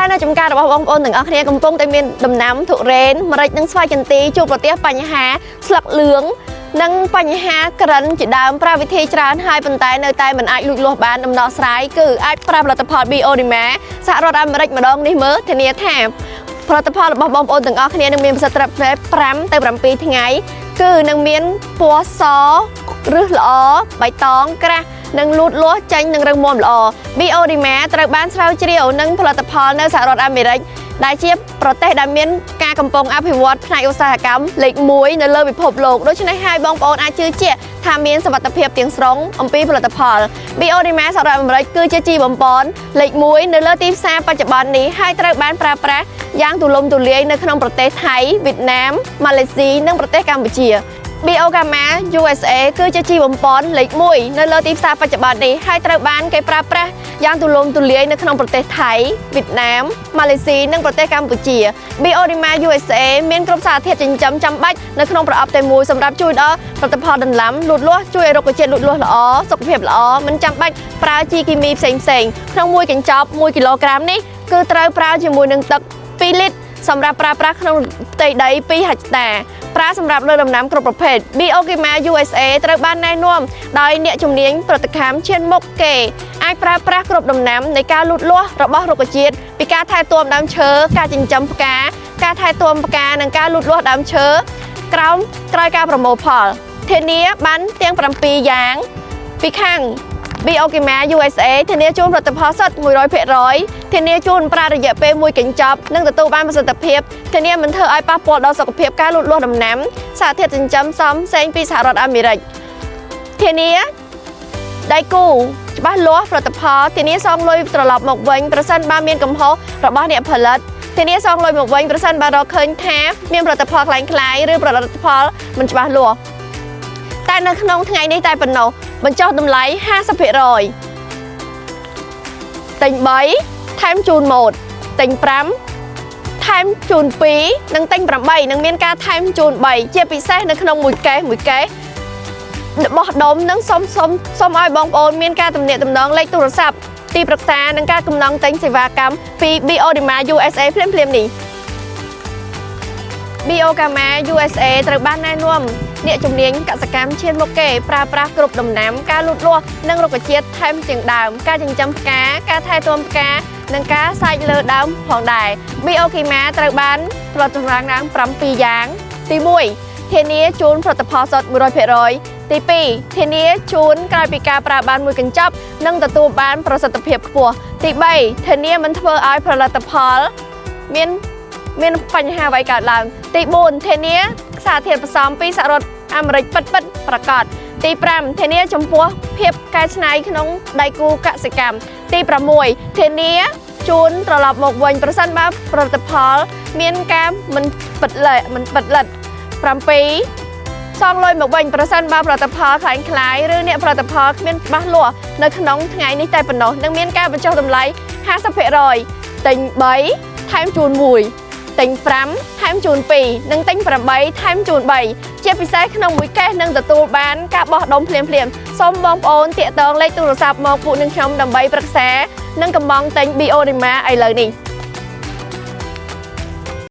តែនៅចំការរបស់បងប្អូនទាំងអស់គ្នាកំពុងតែមានដំណាំទុរេនម្រេចនិងស្វាយចន្ទីជួបប្រទះបញ្ហាស្លឹកលឿងនិងបញ្ហាក្រិនជាដើមប្រើវិធីច្រើនហើយប៉ុន្តែនៅតែមិនអាចលូតលាស់បានដំណោះស្រាយគឺអាចប្រើផលិតផល Bioderma សហរដ្ឋអាមេរិកម្ដងនេះមើលធានាថាផលិតផលរបស់បងប្អូនទាំងអស់គ្នានឹងមានប្រសិទ្ធភាព5ទៅ7ថ្ងៃគឺនឹងមានពណ៌សរឹសល្អបៃតងក្រាស់និងលូតលាស់ចេញនឹងរឹងមាំល្អ Bioderma ត្រូវបានស្រាវជ្រាវនិងផលិតផលនៅសហរដ្ឋអាមេរិកដែលជាប្រទេសដែលមានការកំពុងអភិវឌ្ឍផ្នែកឧស្សាហកម្មលេខ1នៅលើពិភពលោកដូច្នេះហើយបងប្អូនអាចជឿជាក់ថាមានសុវត្ថិភាពទាំងស្រុងអំពីផលិតផល Bioderma សហរដ្ឋអាមេរិកគឺជាជីបំពន់លេខ1នៅលើទីផ្សារបច្ចុប្បន្ននេះហើយត្រូវបានប្រើប្រាស់យ៉ាងទូលំទូលាយនៅក្នុងប្រទេសថៃវៀតណាមម៉ាឡេស៊ីនិងប្រទេសកម្ពុជា Bioderma USA គឺជាជីបំពន់លេខ1នៅលើទីផ្សារបច្ចុប្បន្ននេះហើយត្រូវបានគេប្រើប្រាស់យ៉ាងទូលំទូលាយនៅក្នុងប្រទេសថៃវៀតណាមម៉ាឡេស៊ីនិងប្រទេសកម្ពុជា Bioderma USA មានគ្រប់សារធាតុចិញ្ចឹមចាំបាច់នៅក្នុងប្រអប់តែមួយសម្រាប់ជួយដល់ផលិតផលដង្ឡាំលូតលាស់ជួយឲ្យរុក្ខជាតិលូតលាស់ល្អសុខភាពល្អមិនចាំបាច់ប្រើជីគីមីផ្សេងៗក្នុងមួយកញ្ចប់1គីឡូក្រាមនេះគឺត្រូវប្រើជាមួយនឹងទឹក2លីត្រសម្រាប់ប្រើប្រាស់ក្នុងផ្ទៃដី2ហិកតាប្រើសម្រាប់លើដំណាំគ្រប់ប្រភេទ Bioderma USA ត្រូវបានណែនាំដោយអ្នកជំនាញប្រតិកម្មឈានមុខគេអាចប្រើប្រាស់គ្រប់ដំណាំនៃការលូតលាស់របស់រុក្ខជាតិពីការថែទាំដើមឈើការចិញ្ចឹមផ្កាការថែទាំផ្កានិងការលូតលាស់ដើមឈើក្រោយការប្រមូលផលធានាបានទាំង7យ៉ាងពីខាង Bioderma USA ធានាជូនផលិតផលសុទ្ធ 100% ធានាជូនប្រើរយៈពេល1កញ្ចប់និងទទួលបានប្រសិទ្ធភាពធានាមិនធ្វើឲ្យប៉ះពាល់ដល់សុខភាពការលូតលាស់ដំណាំសារធាតុចិញ្ចឹមផ្សេងពីសហរដ្ឋអាមេរិកធានាដៃគូច្បាស់លាស់ផលិតផលធានាសងលុយត្រឡប់មកវិញប្រសិនបើមានកំហុសរបស់អ្នកផលិតធានាសងលុយមកវិញប្រសិនបើរកឃើញថាមានផលិតផលคล้ายៗឬផលិតផលមិនច្បាស់លាស់តែនៅក្នុងថ្ងៃនេះតែប៉ុណ្ណោះបញ្ចុះតម្លៃ 50% ទិញ3ថែមជូនម៉ូតទិញ5ថែមជូន2និងទិញ8នឹងមានការថែមជូន3ជាពិសេសនៅក្នុងមួយកេសបោះដុំនឹងសូមឲ្យបងប្អូនមានការទំនាក់ទំនងលេខទូរស័ព្ទទីប្រឹក្សានិងការកំណងទិញសេវាកម្មពី Bioderma USA ភ្លាមៗនេះ Bioderma USA ត្រូវបានណែនាំអ្នកជំនាញកសិកម្មឈានមុខគេប្រើប្រាស់គ្រប់ដំណាំការលូតលាស់និងរុក្ខជាតិថែមទាំងដើមការចិញ្ចឹមផ្កាការថែទាំផ្កានិងការសាច់លើដើមផងដែរ Bioderma ត្រូវបានផលិតឡើង7យ៉ាងទី1ធានាជូនផលិតផលសុទ្ធ 100% ទី2ធានាជូនក្រោយពីការប្រើបានមួយកញ្ចប់និងទទួលបានប្រសិទ្ធភាពខ្ពស់ទី3ធានាមិនធ្វើឲ្យផលិតផលមានបញ្ហាអ្វីកើតឡើងទី4ធានាសារធាតុផ្សំពីសហរដ្ឋអាមេរិកពិតប្រាកដទី5ធានាចំពោះភាពកែច្នៃក្នុងដៃគូកសិកម្មទី6ធានាជូនត្រឡប់មកវិញប្រសិនបើផលិតផលមានការមិនពិតលិត7សងលុយមកវិញប្រសិនបើផលិតផលคล้ายៗឬអ្នកផលិតផលគ្មានច្បាស់លាស់នៅក្នុងថ្ងៃនេះតែប៉ុណ្ណោះនឹងមានការបញ្ចុះតម្លៃ 50% ទិញ3ថែមជូន1ទិញ5ថែមជូន2និងទិញ8ថែមជូន3ជាពិសេសក្នុងមួយកេសនឹងទទួលបានការបោះដុំភ្លាមសូមបងប្អូនតាក់ទងលេខទូរស័ព្ទមកពួកនឹងខ្ញុំដើម្បីប្រឹក្សានិងកំងទិញ Bioderma ឥឡូវនេះ